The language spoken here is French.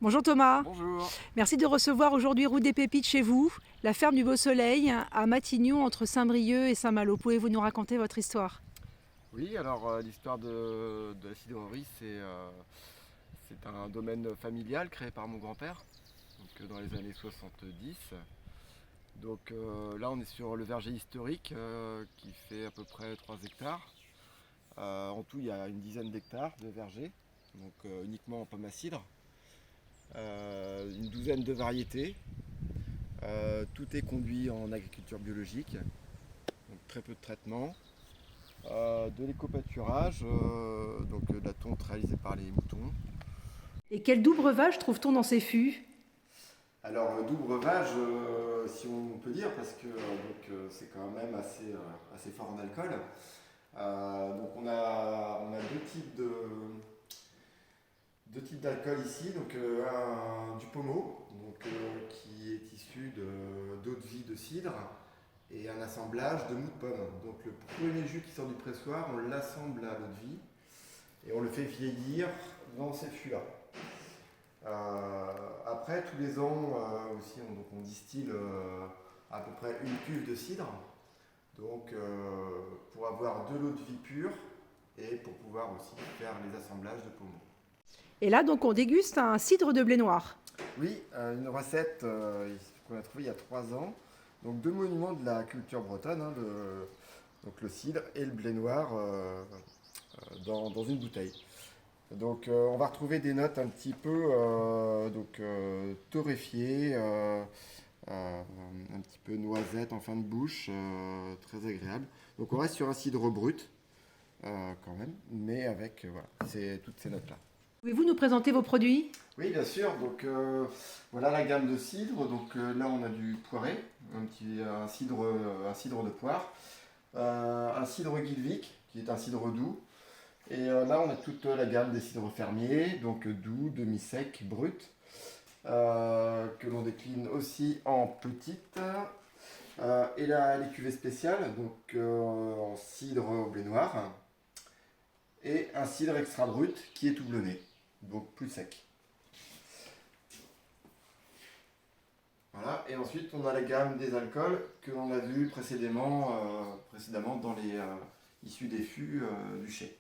Bonjour Thomas, Bonjour. merci de recevoir aujourd'hui Route des Pépites chez vous, la ferme du Beau Soleil à Matignon entre Saint-Brieuc et Saint-Malo. Pouvez-vous nous raconter votre histoire? Oui, alors l'histoire de la cidrerie, c'est un domaine familial créé par mon grand-père, donc dans les années 70. Donc là, on est sur le verger historique qui fait à peu près 3 hectares. En tout, il y a une dizaine d'hectares de verger, donc uniquement en pomme à cidre. Une douzaine de variétés. Tout est conduit en agriculture biologique, donc très peu de traitement. De l'éco-pâturage, de la tonte réalisée par les moutons. Et quel doux breuvage trouve-t-on dans ces fûts? Alors doux breuvage, si on peut dire, parce que c'est quand même assez fort en alcool. Donc on a deux types d'alcool ici. Donc du pommeau, qui est issu d'eau de vie de cidre, et un assemblage de mou de pomme. Donc le premier jus qui sort du pressoir, on l'assemble à l'eau de vie et on le fait vieillir dans ces fûts-là. Après, tous les ans aussi, on distille à peu près une cuve de cidre, pour avoir de l'eau de vie pure et pour pouvoir aussi faire les assemblages de pommeau. Et là donc on déguste un cidre de blé noir. Oui, une recette qu'on a trouvée il y a 3 ans. Donc deux monuments de la culture bretonne, hein, donc le cidre et le blé noir dans une bouteille. Donc on va retrouver des notes un petit peu torréfiées, un petit peu noisette en fin de bouche, très agréable. Donc on reste sur un cidre brut quand même, mais avec voilà, toutes ces notes-là. Pouvez-vous nous présenter vos produits? Oui, bien sûr. Donc voilà la gamme de cidre. Donc là on a du poiré, un cidre de poire, un cidre Guilvic qui est un cidre doux. Et là, on a toute la gamme des cidres fermiers, donc doux, demi-sec, brut, que l'on décline aussi en petites. Et là, les cuvées spéciales, donc en cidre au blé noir, et un cidre extra brut qui est houblonné, donc plus sec. Voilà, et ensuite on a la gamme des alcools que l'on a vu précédemment dans les issus des fûts du chai.